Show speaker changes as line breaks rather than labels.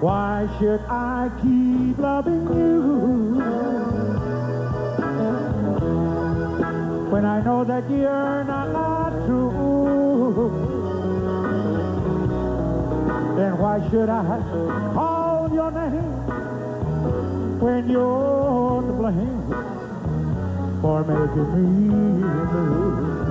Why should I keep loving you when I know that you're not true? Then why should I call your name when you're to blame for making me blue?